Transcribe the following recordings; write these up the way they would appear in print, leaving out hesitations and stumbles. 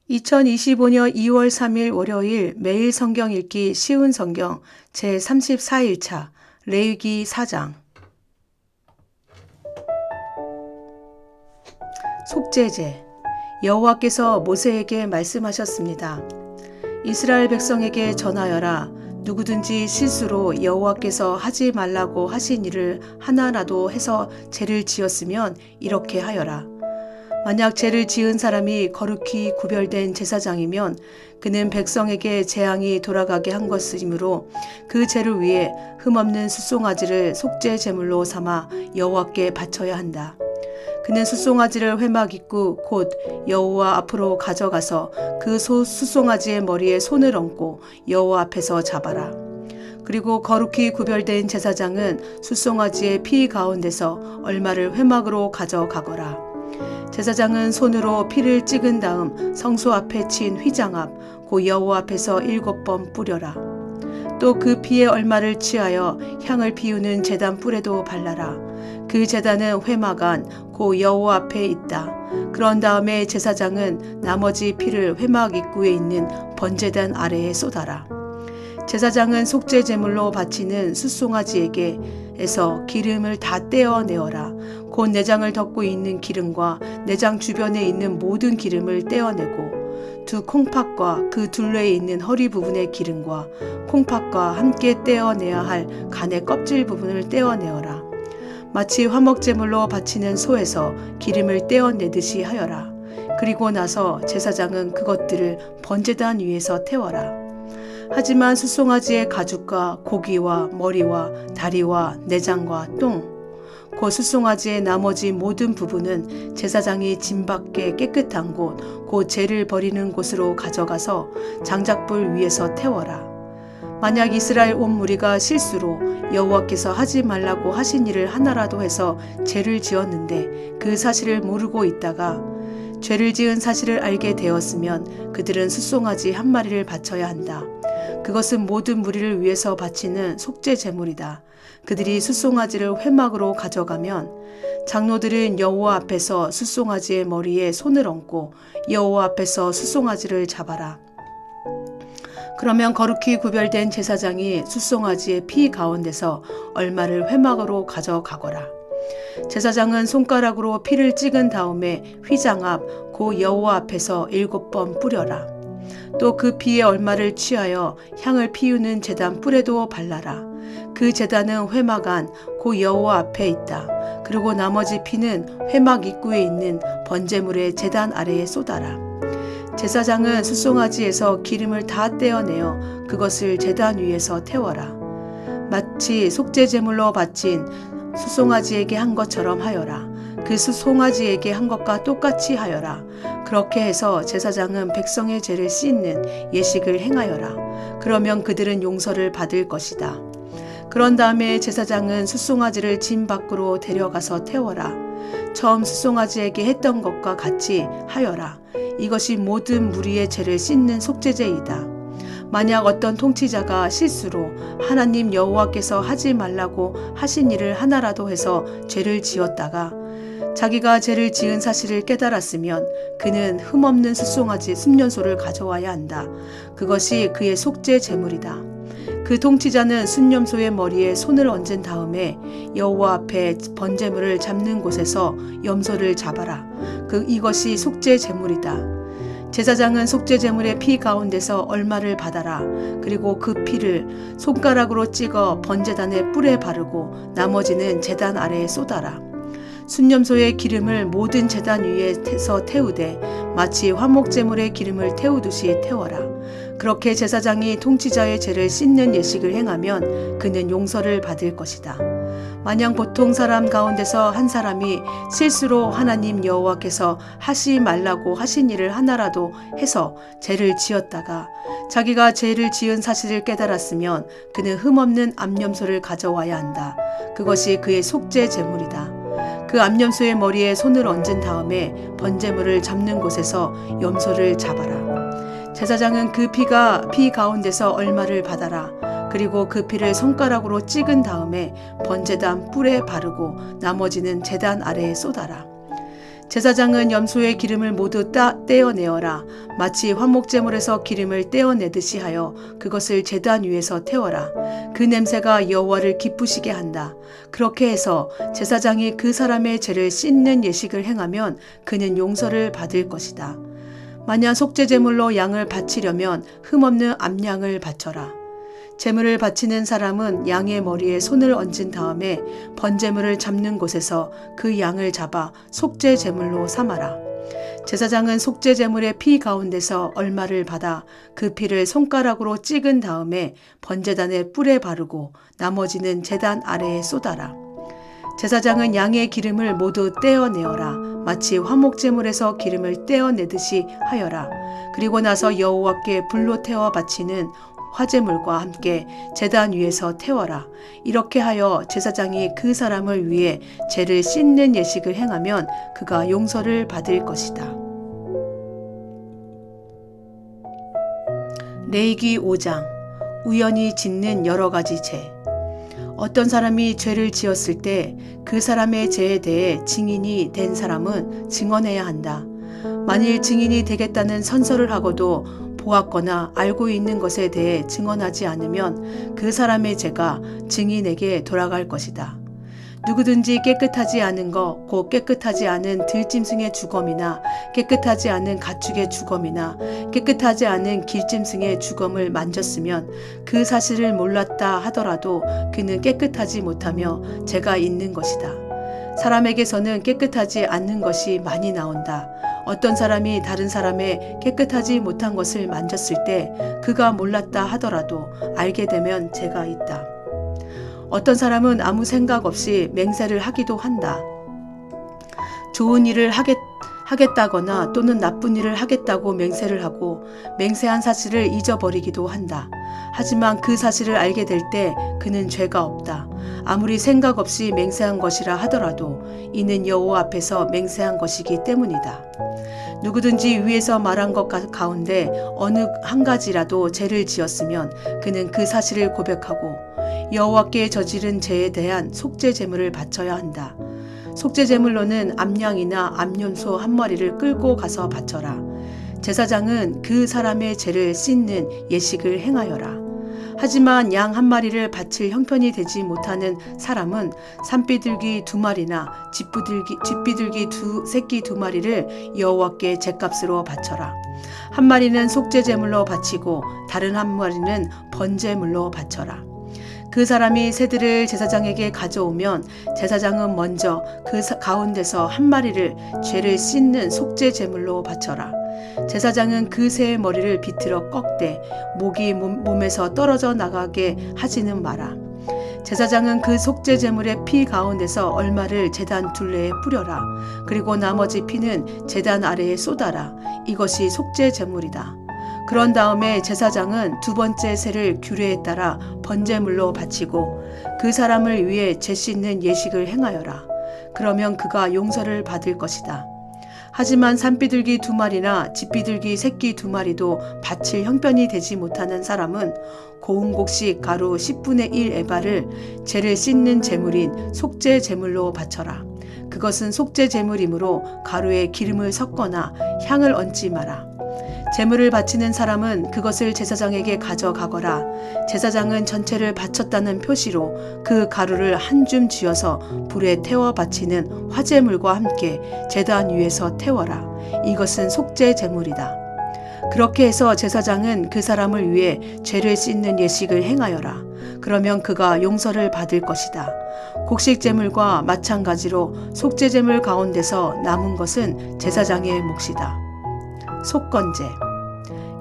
2025년 2월 3일 월요일 매일 성경 읽기 쉬운 성경 제34일차 레위기 4장. 속죄제. 여호와께서 모세에게 말씀하셨습니다. 이스라엘 백성에게 전하여라. 누구든지 실수로 여호와께서 하지 말라고 하신 일을 하나라도 해서 죄를 지었으면 이렇게 하여라. 만약 죄를 지은 사람이 거룩히 구별된 제사장이면 그는 백성에게 재앙이 돌아가게 한 것이므로 그 죄를 위해 흠없는 숫송아지를 속죄 제물로 삼아 여호와께 바쳐야 한다. 그는 숫송아지를 회막 입구 곧 여호와 앞으로 가져가서 그 숫송아지의 머리에 손을 얹고 여호와 앞에서 잡아라. 그리고 거룩히 구별된 제사장은 숫송아지의 피 가운데서 얼마를 회막으로 가져가거라. 제사장은 손으로 피를 찍은 다음 성소 앞에 친 휘장 앞 고 여호와 앞에서 7번 뿌려라. 또 그 피의 얼마를 취하여 향을 피우는 제단 뿔에도 발라라. 그 제단은 회막 안 고 여호와 앞에 있다. 그런 다음에 제사장은 나머지 피를 회막 입구에 있는 번제단 아래에 쏟아라. 제사장은 속죄 제물로 바치는 숫송아지에게에서 기름을 다 떼어내어라. 곧 내장을 덮고 있는 기름과 내장 주변에 있는 모든 기름을 떼어내고 두 콩팥과 그 둘레에 있는 허리 부분의 기름과 콩팥과 함께 떼어내야 할 간의 껍질 부분을 떼어내어라. 마치 화목제물로 바치는 소에서 기름을 떼어내듯이 하여라. 그리고 나서 제사장은 그것들을 번제단 위에서 태워라. 하지만 숫송아지의 가죽과 고기와 머리와 다리와 내장과 똥, 그 숫송아지의 나머지 모든 부분은 제사장이 진 밖에 깨끗한 곳, 그 죄를 버리는 곳으로 가져가서 장작불 위에서 태워라. 만약 이스라엘 온 무리가 실수로 여호와께서 하지 말라고 하신 일을 하나라도 해서 죄를 지었는데 그 사실을 모르고 있다가 죄를 지은 사실을 알게 되었으면 그들은 숫송아지 한 마리를 바쳐야 한다. 그것은 모든 무리를 위해서 바치는 속죄 제물이다. 그들이 숫송아지를 회막으로 가져가면 장로들은 여호와 앞에서 숫송아지의 머리에 손을 얹고 여호와 앞에서 숫송아지를 잡아라. 그러면 거룩히 구별된 제사장이 숫송아지의 피 가운데서 얼마를 회막으로 가져가거라. 제사장은 손가락으로 피를 찍은 다음에 휘장 앞 고 여호와 앞에서 7번 뿌려라. 또 그 피의 얼마를 취하여 향을 피우는 제단 뿔에도 발라라. 그 제단은 회막 안 고 여호와 앞에 있다. 그리고 나머지 피는 회막 입구에 있는 번제물의 제단 아래에 쏟아라. 제사장은 숫송아지에서 기름을 다 떼어내어 그것을 제단 위에서 태워라. 마치 속죄 제물로 바친 숫송아지에게 한 것처럼 하여라. 그 숫송아지에게 한 것과 똑같이 하여라. 그렇게 해서 제사장은 백성의 죄를 씻는 예식을 행하여라. 그러면 그들은 용서를 받을 것이다. 그런 다음에 제사장은 숫송아지를 진 밖으로 데려가서 태워라. 처음 숫송아지에게 했던 것과 같이 하여라. 이것이 모든 무리의 죄를 씻는 속죄제이다. 만약 어떤 통치자가 실수로 하나님 여호와께서 하지 말라고 하신 일을 하나라도 해서 죄를 지었다가 자기가 죄를 지은 사실을 깨달았으면 그는 흠없는 숫송아지 순년소를 가져와야 한다. 그것이 그의 속죄 제물이다. 그 통치자는 순념소의 머리에 손을 얹은 다음에 여호와 앞에 번제물을 잡는 곳에서 염소를 잡아라. 이것이 속죄 제물이다. 제사장은 속죄 제물의 피 가운데서 얼마를 받아라. 그리고 그 피를 손가락으로 찍어 번제단의 뿔에 바르고 나머지는 제단 아래에 쏟아라. 순념소의 기름을 모든 제단 위에서 태우되 마치 화목제물의 기름을 태우듯이 태워라. 그렇게 제사장이 통치자의 죄를 씻는 예식을 행하면 그는 용서를 받을 것이다. 만약 보통 사람 가운데서 한 사람이 실수로 하나님 여호와께서 하지 말라고 하신 일을 하나라도 해서 죄를 지었다가 자기가 죄를 지은 사실을 깨달았으면 그는 흠없는 암염소를 가져와야 한다. 그것이 그의 속죄 제물이다. 그 암염소의 머리에 손을 얹은 다음에 번제물을 잡는 곳에서 염소를 잡아라. 제사장은 그 피 가운데서 얼마를 받아라. 그리고 그 피를 손가락으로 찍은 다음에 번제단 뿔에 바르고 나머지는 제단 아래에 쏟아라. 제사장은 염소의 기름을 모두 떼어내어라. 마치 화목제물에서 기름을 떼어내듯이 하여 그것을 제단 위에서 태워라. 그 냄새가 여호와를 기쁘시게 한다. 그렇게 해서 제사장이 그 사람의 죄를 씻는 예식을 행하면 그는 용서를 받을 것이다. 만약 속죄제물로 양을 바치려면 흠없는 암양을 바쳐라. 제물을 바치는 사람은 양의 머리에 손을 얹은 다음에 번제물을 잡는 곳에서 그 양을 잡아 속죄제물로 삼아라. 제사장은 속죄제물의 피 가운데서 얼마를 받아 그 피를 손가락으로 찍은 다음에 번제단의 뿔에 바르고 나머지는 제단 아래에 쏟아라. 제사장은 양의 기름을 모두 떼어내어라. 마치 화목제물에서 기름을 떼어내듯이 하여라. 그리고 나서 여호와께 불로 태워 바치는 화제물과 함께 제단 위에서 태워라. 이렇게 하여 제사장이 그 사람을 위해 죄를 씻는 예식을 행하면 그가 용서를 받을 것이다. 레위기 5장. 우연히 짓는 여러 가지 죄. 어떤 사람이 죄를 지었을 때 그 사람의 죄에 대해 증인이 된 사람은 증언해야 한다. 만일 증인이 되겠다는 선서를 하고도 보았거나 알고 있는 것에 대해 증언하지 않으면 그 사람의 죄가 증인에게 돌아갈 것이다. 누구든지 깨끗하지 않은 것, 곧 깨끗하지 않은 들짐승의 주검이나 깨끗하지 않은 가축의 주검이나 깨끗하지 않은 길짐승의 주검을 만졌으면 그 사실을 몰랐다 하더라도 그는 깨끗하지 못하며 죄가 있는 것이다. 사람에게서는 깨끗하지 않는 것이 많이 나온다. 어떤 사람이 다른 사람의 깨끗하지 못한 것을 만졌을 때 그가 몰랐다 하더라도 알게 되면 죄가 있다. 어떤 사람은 아무 생각 없이 맹세를 하기도 한다. 좋은 일을 하겠다거나 또는 나쁜 일을 하겠다고 맹세를 하고 맹세한 사실을 잊어버리기도 한다. 하지만 그 사실을 알게 될 때 그는 죄가 없다. 아무리 생각 없이 맹세한 것이라 하더라도 이는 여호와 앞에서 맹세한 것이기 때문이다. 누구든지 위에서 말한 것 가운데 어느 한 가지라도 죄를 지었으면 그는 그 사실을 고백하고 여호와께 저지른 죄에 대한 속죄제물을 바쳐야 한다. 속죄제물로는 암양이나 암염소 한 마리를 끌고 가서 바쳐라. 제사장은 그 사람의 죄를 씻는 예식을 행하여라. 하지만 양 한 마리를 바칠 형편이 되지 못하는 사람은 산비둘기 2마리나 쥐비둘기 새끼 2마리를 여호와께 제값으로 바쳐라. 한 마리는 속죄제물로 바치고 다른 한 마리는 번제물로 바쳐라. 그 사람이 새들을 제사장에게 가져오면 제사장은 먼저 그 가운데서 한 마리를 죄를 씻는 속죄제물로 바쳐라. 제사장은 그 새의 머리를 비틀어 꺾되 목이 몸에서 떨어져 나가게 하지는 마라. 제사장은 그 속죄제물의 피 가운데서 얼마를 제단 둘레에 뿌려라. 그리고 나머지 피는 제단 아래에 쏟아라. 이것이 속죄제물이다. 그런 다음에 제사장은 두 번째 새를 규례에 따라 번제물로 바치고 그 사람을 위해 죄 씻는 예식을 행하여라. 그러면 그가 용서를 받을 것이다. 하지만 산비둘기 2마리나 쥐비둘기 새끼 2마리도 바칠 형편이 되지 못하는 사람은 고운 곡식 가루 10분의 1 에바를 죄를 씻는 제물인 속죄 제물로 바쳐라. 그것은 속죄 제물이므로 가루에 기름을 섞거나 향을 얹지 마라. 제물을 바치는 사람은 그것을 제사장에게 가져가거라. 제사장은 전체를 바쳤다는 표시로 그 가루를 한 줌 쥐어서 불에 태워 바치는 화제물과 함께 제단 위에서 태워라. 이것은 속죄 제물이다. 그렇게 해서 제사장은 그 사람을 위해 죄를 씻는 예식을 행하여라. 그러면 그가 용서를 받을 것이다. 곡식 제물과 마찬가지로 속죄 제물 가운데서 남은 것은 제사장의 몫이다. 속건제.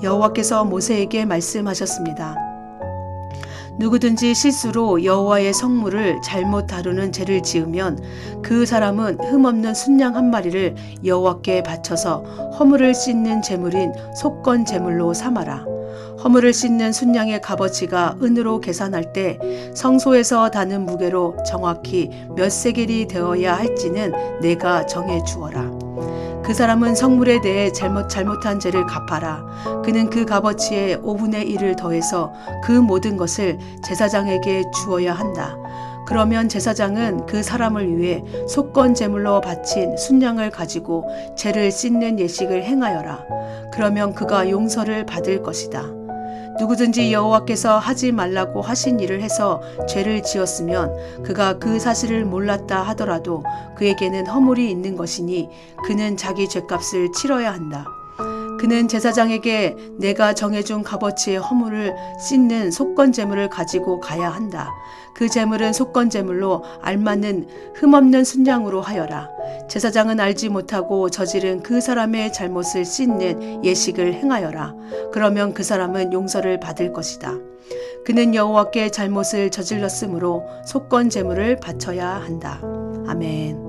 여호와께서 모세에게 말씀하셨습니다. 누구든지 실수로 여호와의 성물을 잘못 다루는 죄를 지으면 그 사람은 흠없는 순양 한 마리를 여호와께 바쳐서 허물을 씻는 제물인 속건 제물로 삼아라. 허물을 씻는 순양의 값어치가 은으로 계산할 때 성소에서 다는 무게로 정확히 몇 세겔이 되어야 할지는 내가 정해 주어라. 그 사람은 성물에 대해 잘못한 죄를 갚아라. 그는 그 값어치의 5분의 1을 더해서 그 모든 것을 제사장에게 주어야 한다. 그러면 제사장은 그 사람을 위해 속건 제물로 바친 순양을 가지고 죄를 씻는 예식을 행하여라. 그러면 그가 용서를 받을 것이다. 누구든지 여호와께서 하지 말라고 하신 일을 해서 죄를 지었으면 그가 그 사실을 몰랐다 하더라도 그에게는 허물이 있는 것이니 그는 자기 죄값을 치러야 한다. 그는 제사장에게 내가 정해준 값어치의 허물을 씻는 속건 제물을 가지고 가야 한다. 그 제물은 속건 제물로 알맞는 흠없는 순양으로 하여라. 제사장은 알지 못하고 저지른 그 사람의 잘못을 씻는 예식을 행하여라. 그러면 그 사람은 용서를 받을 것이다. 그는 여호와께 잘못을 저질렀으므로 속건 제물을 바쳐야 한다. 아멘.